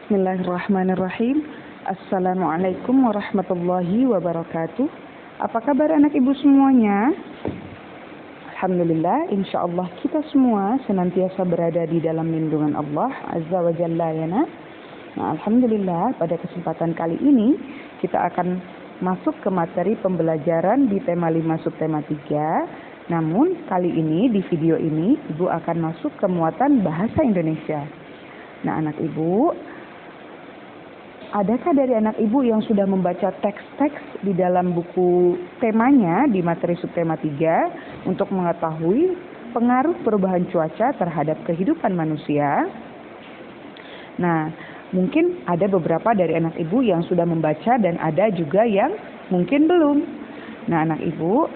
Bismillahirrahmanirrahim. Assalamualaikum warahmatullahi wabarakatuh. Apa kabar anak ibu semuanya? Alhamdulillah, insya Allah kita semua senantiasa berada di dalam lindungan Allah Azza wa Jalla ya nak. Nah, Alhamdulillah pada kesempatan kali ini kita akan masuk ke materi pembelajaran di tema 5 subtema 3. Namun kali ini di video ini ibu akan masuk ke muatan bahasa Indonesia. Nah anak ibu, adakah dari anak ibu yang sudah membaca teks-teks di dalam buku temanya di materi subtema 3 untuk mengetahui pengaruh perubahan cuaca terhadap kehidupan manusia? Nah, mungkin ada beberapa dari anak ibu yang sudah membaca dan ada juga yang mungkin belum. Nah, anak ibu,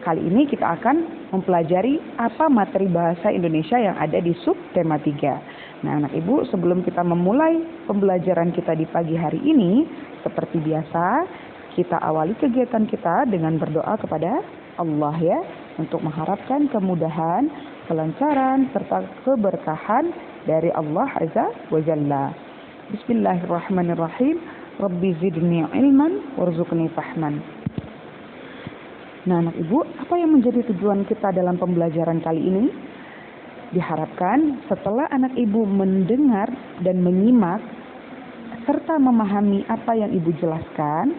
kali ini kita akan mempelajari apa materi bahasa Indonesia yang ada di subtema 3. Nah anak ibu, sebelum kita memulai pembelajaran kita di pagi hari ini, seperti biasa kita awali kegiatan kita dengan berdoa kepada Allah ya, untuk mengharapkan kemudahan, kelancaran, serta keberkahan dari Allah Azza wa Jalla. Bismillahirrahmanirrahim. Rabbi zidni ilman warzuqni fahman. Nah anak ibu, apa yang menjadi tujuan kita dalam pembelajaran kali ini? Diharapkan setelah anak ibu mendengar dan menyimak serta memahami apa yang ibu jelaskan,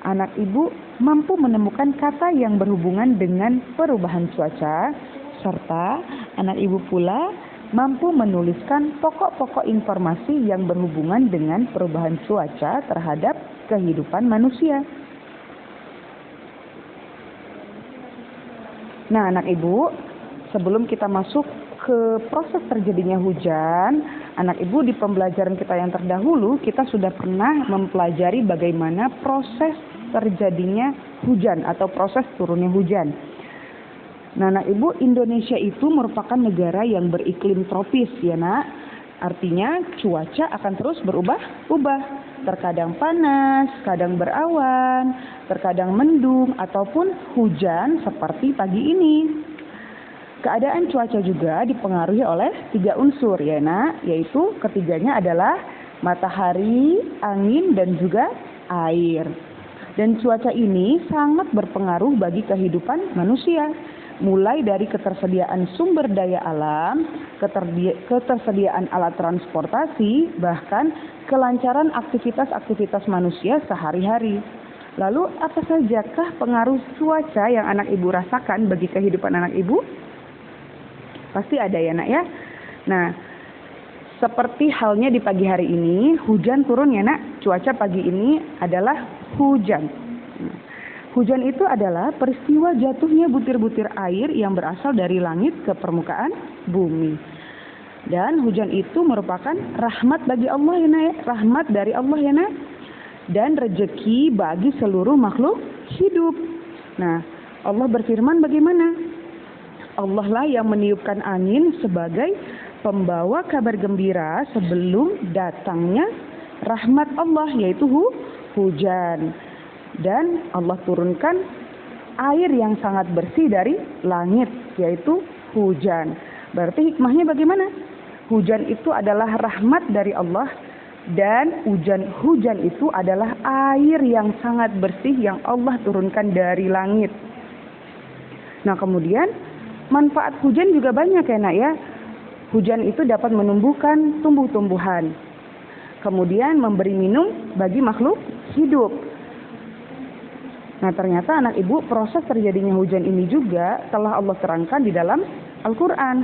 anak ibu mampu menemukan kata yang berhubungan dengan perubahan cuaca, serta anak ibu pula mampu menuliskan pokok-pokok informasi yang berhubungan dengan perubahan cuaca terhadap kehidupan manusia. Nah anak ibu, sebelum kita masuk ke proses terjadinya hujan, anak ibu di pembelajaran kita yang terdahulu kita sudah pernah mempelajari bagaimana proses terjadinya hujan atau proses turunnya hujan. Nah anak ibu, Indonesia itu merupakan negara yang beriklim tropis ya nak. Artinya cuaca akan terus berubah-ubah. Terkadang panas, kadang berawan, terkadang mendung ataupun hujan seperti pagi ini. Keadaan cuaca juga dipengaruhi oleh 3 unsur ya nak, yaitu ketiganya adalah matahari, angin, dan juga air. Dan cuaca ini sangat berpengaruh bagi kehidupan manusia, mulai dari ketersediaan sumber daya alam, ketersediaan alat transportasi, bahkan kelancaran aktivitas-aktivitas manusia sehari-hari. Lalu apa sajakah pengaruh cuaca yang anak ibu rasakan bagi kehidupan anak ibu? Pasti ada ya nak ya. Nah, seperti halnya di pagi hari ini, hujan turun ya nak. Cuaca pagi ini adalah hujan. Hujan itu adalah peristiwa jatuhnya butir-butir air yang berasal dari langit ke permukaan bumi. Dan hujan itu merupakan rahmat bagi Allah ya nak ya. Rahmat dari Allah ya nak. Dan rezeki bagi seluruh makhluk hidup. Nah, Allah berfirman bagaimana? Allah lah yang meniupkan angin sebagai pembawa kabar gembira sebelum datangnya rahmat Allah, yaitu hujan. Dan Allah turunkan air yang sangat bersih dari langit, yaitu hujan. Berarti hikmahnya bagaimana? Hujan itu adalah rahmat dari Allah, dan hujan itu adalah air yang sangat bersih yang Allah turunkan dari langit. Nah kemudian manfaat hujan juga banyak ya nak ya. Hujan itu dapat menumbuhkan tumbuh-tumbuhan. Kemudian memberi minum bagi makhluk hidup. Nah ternyata anak ibu, proses terjadinya hujan ini juga telah Allah terangkan di dalam Al-Quran.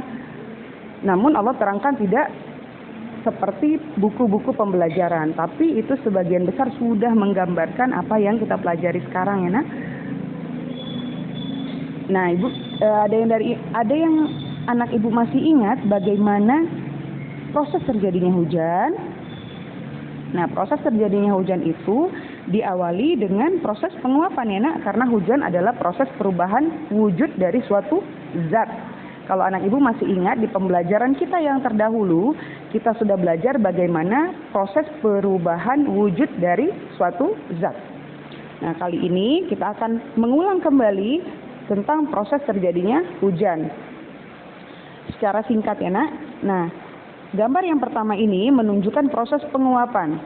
Namun Allah terangkan tidak seperti buku-buku pembelajaran. Tapi itu sebagian besar sudah menggambarkan apa yang kita pelajari sekarang ya nak. Nah ibu, ada yang anak ibu masih ingat bagaimana proses terjadinya hujan? Nah proses terjadinya hujan itu diawali dengan proses penguapan ya nak, karena hujan adalah proses perubahan wujud dari suatu zat. Kalau anak ibu masih ingat di pembelajaran kita yang terdahulu, kita sudah belajar bagaimana proses perubahan wujud dari suatu zat. Nah kali ini kita akan mengulang kembali tentang proses terjadinya hujan. Secara singkat ya nak. Nah, Gambar yang pertama ini menunjukkan proses penguapan.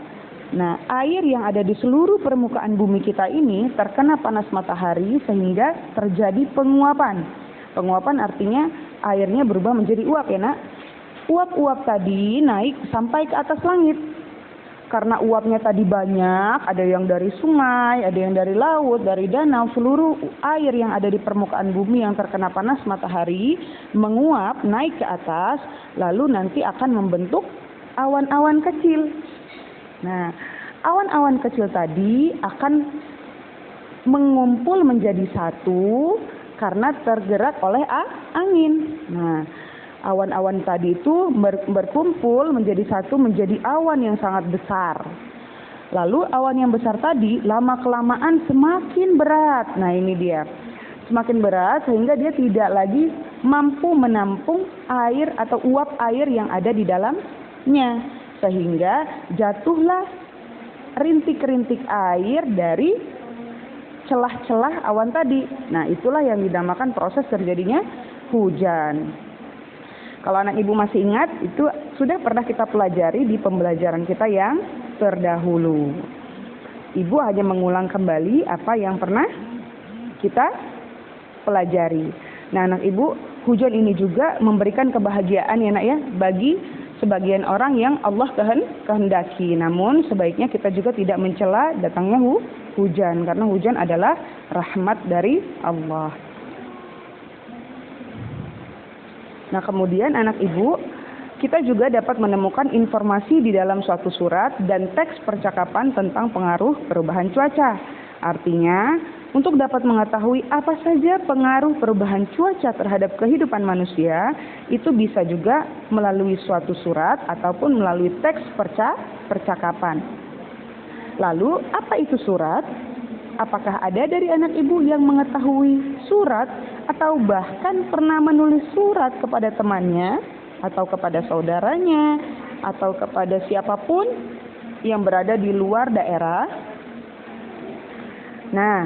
Nah, air yang ada di seluruh permukaan bumi kita ini terkena panas matahari sehingga terjadi penguapan. Penguapan artinya airnya berubah menjadi uap ya nak. Uap-uap tadi naik sampai ke atas langit. Karena uapnya tadi banyak, ada yang dari sungai, ada yang dari laut, dari danau, seluruh air yang ada di permukaan bumi yang terkena panas matahari menguap naik ke atas, lalu nanti akan membentuk awan-awan kecil. Nah, awan-awan kecil tadi akan mengumpul menjadi satu karena tergerak oleh angin. Nah, awan-awan tadi itu berkumpul menjadi satu menjadi awan yang sangat besar. Lalu awan yang besar tadi lama-kelamaan semakin berat. Nah ini dia. Semakin berat sehingga dia tidak lagi mampu menampung air atau uap air yang ada di dalamnya. Sehingga jatuhlah rintik-rintik air dari celah-celah awan tadi. Nah itulah yang dinamakan proses terjadinya hujan. Kalau anak ibu masih ingat, itu sudah pernah kita pelajari di pembelajaran kita yang terdahulu. Ibu hanya mengulang kembali apa yang pernah kita pelajari. Nah anak ibu, hujan ini juga memberikan kebahagiaan ya nak ya, bagi sebagian orang yang Allah kehendaki. Namun sebaiknya kita juga tidak mencela datangnya hujan, karena hujan adalah rahmat dari Allah. Nah kemudian anak ibu, kita juga dapat menemukan informasi di dalam suatu surat dan teks percakapan tentang pengaruh perubahan cuaca. Artinya, untuk dapat mengetahui apa saja pengaruh perubahan cuaca terhadap kehidupan manusia, itu bisa juga melalui suatu surat ataupun melalui teks percakapan. Lalu, apa itu surat? Apakah ada dari anak ibu yang mengetahui surat atau bahkan pernah menulis surat kepada temannya atau kepada saudaranya atau kepada siapapun yang berada di luar daerah? Nah,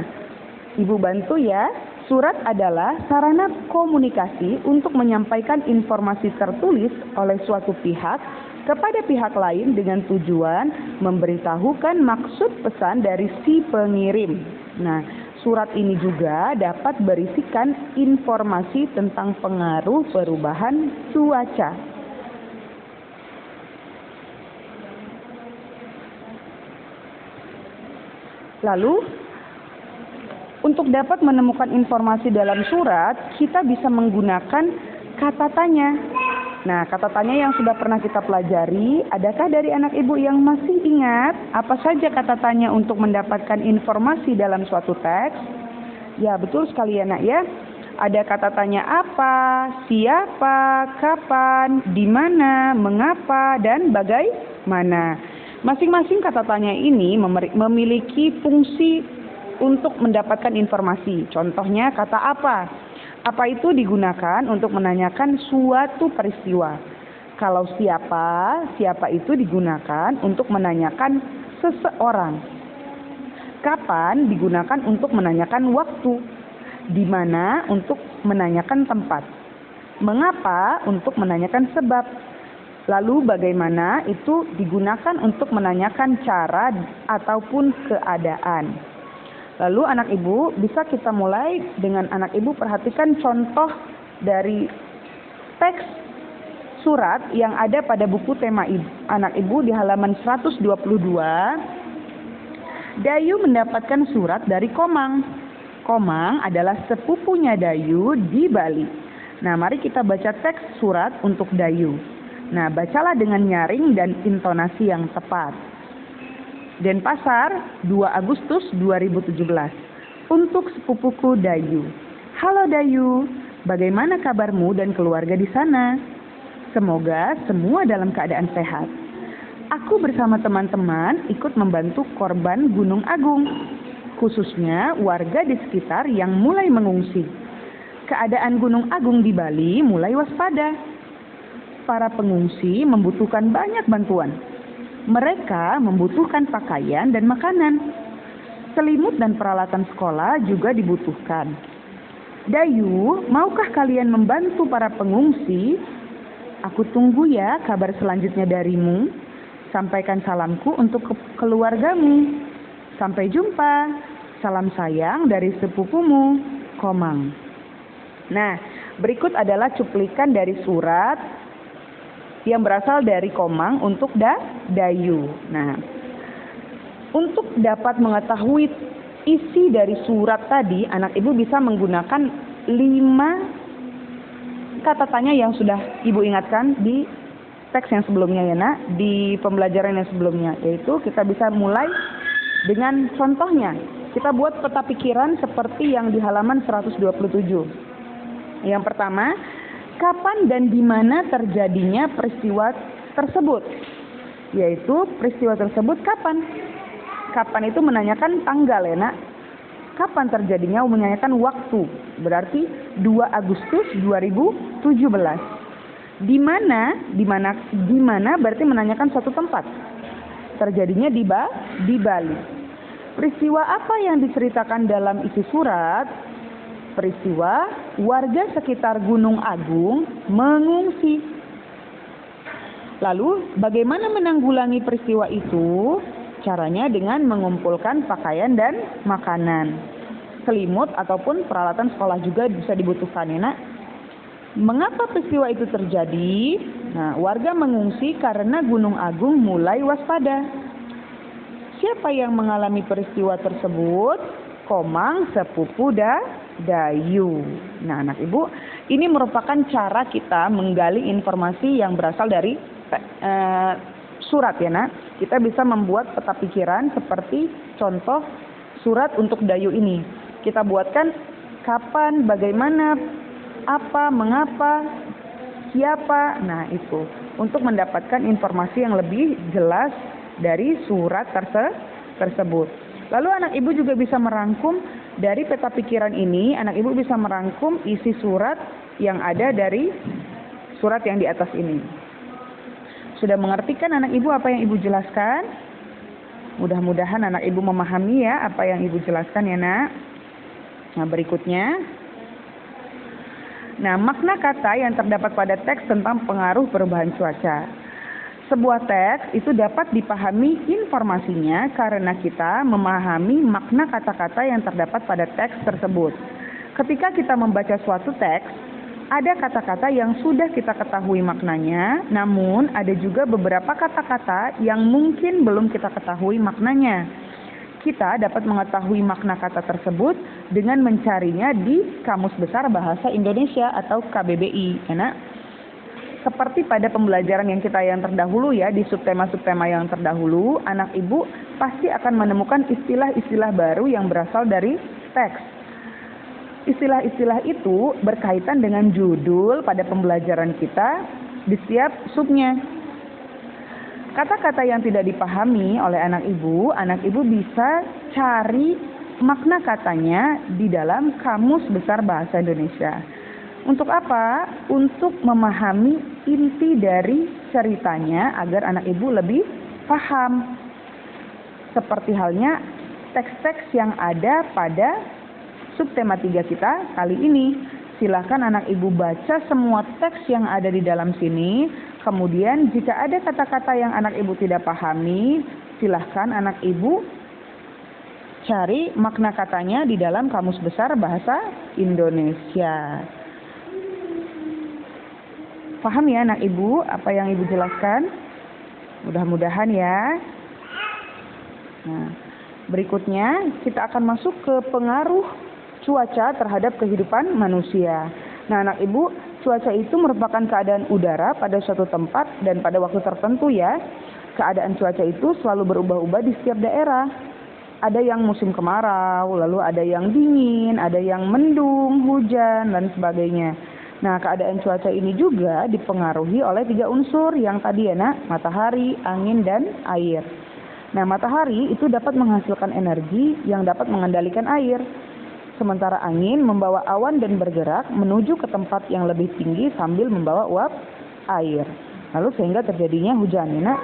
ibu bantu ya. Surat adalah sarana komunikasi untuk menyampaikan informasi tertulis oleh suatu pihak kepada pihak lain dengan tujuan memberitahukan maksud pesan dari si pengirim. Nah, surat ini juga dapat berisikan informasi tentang pengaruh perubahan cuaca. Lalu, untuk dapat menemukan informasi dalam surat, kita bisa menggunakan kata tanya. Nah, kata tanya yang sudah pernah kita pelajari, adakah dari anak ibu yang masih ingat apa saja kata tanya untuk mendapatkan informasi dalam suatu teks? Ya, betul sekali ya nak ya. Ada kata tanya apa, siapa, kapan, di mana, mengapa, dan bagaimana. Masing-masing kata tanya ini memiliki fungsi untuk mendapatkan informasi. Contohnya kata apa. Apa itu digunakan untuk menanyakan suatu peristiwa. Kalau siapa, siapa itu digunakan untuk menanyakan seseorang. Kapan digunakan untuk menanyakan waktu. Di mana untuk menanyakan tempat. Mengapa untuk menanyakan sebab. Lalu bagaimana itu digunakan untuk menanyakan cara ataupun keadaan. Lalu anak ibu, bisa kita mulai dengan anak ibu perhatikan contoh dari teks surat yang ada pada buku tema anak ibu di halaman 122. Dayu mendapatkan surat dari Komang. Komang adalah sepupunya Dayu di Bali. Nah, mari kita baca teks surat untuk Dayu. Nah, bacalah dengan nyaring dan intonasi yang tepat. Denpasar, 2 Agustus 2017. Untuk sepupuku Dayu. Halo Dayu, bagaimana kabarmu dan keluarga di sana? Semoga semua dalam keadaan sehat. Aku bersama teman-teman ikut membantu korban Gunung Agung, khususnya warga di sekitar yang mulai mengungsi. Keadaan Gunung Agung di Bali mulai waspada. Para pengungsi membutuhkan banyak bantuan. Mereka membutuhkan pakaian dan makanan. Selimut dan peralatan sekolah juga dibutuhkan. Dayu, maukah kalian membantu para pengungsi Aku tunggu ya kabar selanjutnya darimu. Sampaikan salamku untuk keluargamu. Sampai jumpa. Salam sayang dari sepupumu, Komang. Nah, berikut adalah cuplikan dari surat yang berasal dari Komang untuk Dayu. Nah, untuk dapat mengetahui isi dari surat tadi, anak ibu bisa menggunakan 5 kata tanya yang sudah ibu ingatkan di teks yang sebelumnya ya nak, di pembelajaran yang sebelumnya, yaitu kita bisa mulai dengan contohnya. Kita buat peta pikiran seperti yang di halaman 127. Yang pertama, kapan dan di mana terjadinya peristiwa tersebut? Yaitu peristiwa tersebut kapan? Kapan itu menanyakan tanggal ya nak. Kapan terjadinya menanyakan waktu. Berarti 2 Agustus 2017. Di mana berarti menanyakan suatu tempat. Terjadinya di Bali. Peristiwa apa yang diceritakan dalam isi surat? Peristiwa warga sekitar Gunung Agung mengungsi. Lalu bagaimana menanggulangi peristiwa itu? Caranya dengan mengumpulkan pakaian dan makanan. Selimut ataupun peralatan sekolah juga bisa dibutuhkan ya nak. Mengapa peristiwa itu terjadi? Nah, warga mengungsi karena Gunung Agung mulai waspada. Siapa yang mengalami peristiwa tersebut? Komang, sepupu Dayu. Nah, anak ibu, ini merupakan cara kita menggali informasi yang berasal dari surat ya nak. Kita bisa membuat peta pikiran seperti contoh surat untuk Dayu ini. Kita buatkan kapan, bagaimana, apa, mengapa, siapa. Nah, itu untuk mendapatkan informasi yang lebih jelas dari surat tersebut. Lalu anak ibu juga bisa merangkum dari peta pikiran ini. Anak ibu bisa merangkum isi surat yang ada dari surat yang di atas ini. Sudah mengerti kan anak ibu apa yang ibu jelaskan? Mudah-mudahan anak ibu memahami ya apa yang ibu jelaskan ya nak. Nah, berikutnya. Nah, makna kata yang terdapat pada teks tentang pengaruh perubahan cuaca. Sebuah teks itu dapat dipahami informasinya karena kita memahami makna kata-kata yang terdapat pada teks tersebut. Ketika kita membaca suatu teks, ada kata-kata yang sudah kita ketahui maknanya, namun ada juga beberapa kata-kata yang mungkin belum kita ketahui maknanya. Kita dapat mengetahui makna kata tersebut dengan mencarinya di Kamus Besar Bahasa Indonesia atau KBBI. Ya, seperti pada pembelajaran yang terdahulu ya, di subtema-subtema yang terdahulu, anak ibu pasti akan menemukan istilah-istilah baru yang berasal dari teks. Istilah-istilah itu berkaitan dengan judul pada pembelajaran kita di setiap subnya. Kata-kata yang tidak dipahami oleh anak ibu bisa cari makna katanya di dalam Kamus Besar Bahasa Indonesia. Untuk apa? Untuk memahami inti dari ceritanya agar anak ibu lebih paham. Seperti halnya teks-teks yang ada pada subtema 3 kita kali ini. Silakan anak ibu baca semua teks yang ada di dalam sini. Kemudian jika ada kata-kata yang anak ibu tidak pahami, silahkan anak ibu cari makna katanya di dalam Kamus Besar Bahasa Indonesia. Paham ya anak ibu apa yang ibu jelaskan? Mudah-mudahan ya. Nah, berikutnya kita akan masuk ke pengaruh cuaca terhadap kehidupan manusia. Nah, anak ibu, cuaca itu merupakan keadaan udara pada suatu tempat dan pada waktu tertentu ya. Keadaan cuaca itu selalu berubah-ubah di setiap daerah. Ada yang musim kemarau, lalu ada yang dingin, ada yang mendung, hujan, dan sebagainya. Nah, keadaan cuaca ini juga dipengaruhi oleh 3 unsur yang tadi ya nak, matahari, angin, dan air. Nah, matahari itu dapat menghasilkan energi yang dapat mengendalikan air. Sementara angin membawa awan dan bergerak menuju ke tempat yang lebih tinggi sambil membawa uap air. Lalu sehingga terjadinya hujan. Nah,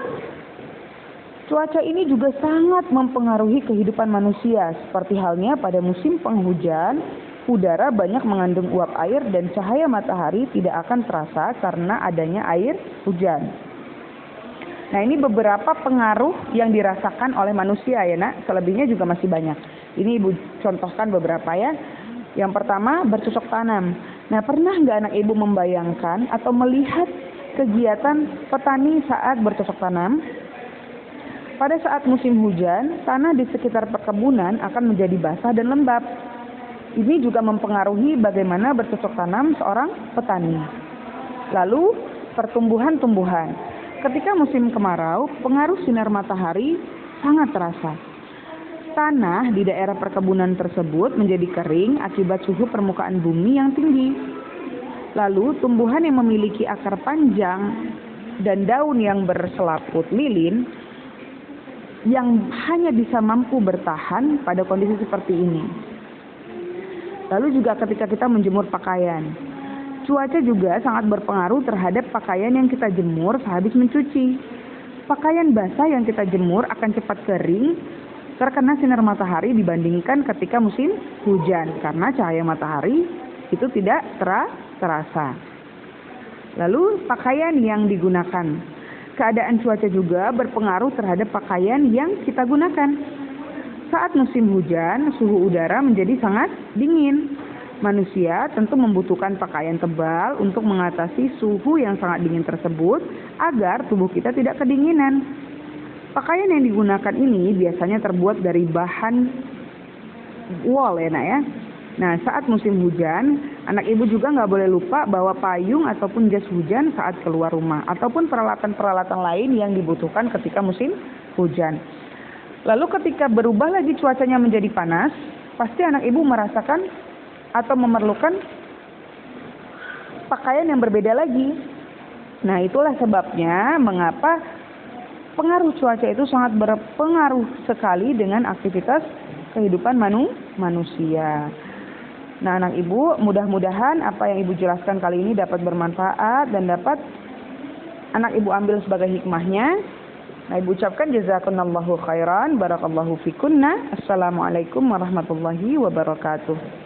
cuaca ini juga sangat mempengaruhi kehidupan manusia. Seperti halnya pada musim penghujan, udara banyak mengandung uap air dan cahaya matahari tidak akan terasa karena adanya air hujan. Nah, ini beberapa pengaruh yang dirasakan oleh manusia ya nak, selebihnya juga masih banyak. Ini ibu contohkan beberapa ya. Yang pertama, bercocok tanam. Nah, pernah nggak anak ibu membayangkan atau melihat kegiatan petani saat bercocok tanam? Pada saat musim hujan, tanah di sekitar perkebunan akan menjadi basah dan lembab. Ini juga mempengaruhi bagaimana bercocok tanam seorang petani. Lalu, pertumbuhan-tumbuhan. Ketika musim kemarau, pengaruh sinar matahari sangat terasa. Tanah di daerah perkebunan tersebut menjadi kering akibat suhu permukaan bumi yang tinggi. Lalu, tumbuhan yang memiliki akar panjang dan daun yang berselaput lilin yang hanya bisa mampu bertahan pada kondisi seperti ini. Lalu juga ketika kita menjemur pakaian, cuaca juga sangat berpengaruh terhadap pakaian yang kita jemur sehabis mencuci. Pakaian basah yang kita jemur akan cepat kering terkena sinar matahari dibandingkan ketika musim hujan karena cahaya matahari itu tidak terasa. Lalu pakaian yang digunakan. Keadaan cuaca juga berpengaruh terhadap pakaian yang kita gunakan. Saat musim hujan, suhu udara menjadi sangat dingin. Manusia tentu membutuhkan pakaian tebal untuk mengatasi suhu yang sangat dingin tersebut agar tubuh kita tidak kedinginan. Pakaian yang digunakan ini biasanya terbuat dari bahan wool ya nak ya. Nah, saat musim hujan, anak ibu juga nggak boleh lupa bawa payung ataupun jas hujan saat keluar rumah, ataupun peralatan-peralatan lain yang dibutuhkan ketika musim hujan. Lalu ketika berubah lagi cuacanya menjadi panas, pasti anak ibu merasakan atau memerlukan pakaian yang berbeda lagi. Nah, itulah sebabnya mengapa pengaruh cuaca itu sangat berpengaruh sekali dengan aktivitas kehidupan manusia. Nah, anak ibu, mudah-mudahan apa yang ibu jelaskan kali ini dapat bermanfaat dan dapat anak ibu ambil sebagai hikmahnya. Nah, ibu ucapkan jazakumullahu khairan, barakallahu fikunna. Assalamualaikum warahmatullahi wabarakatuh.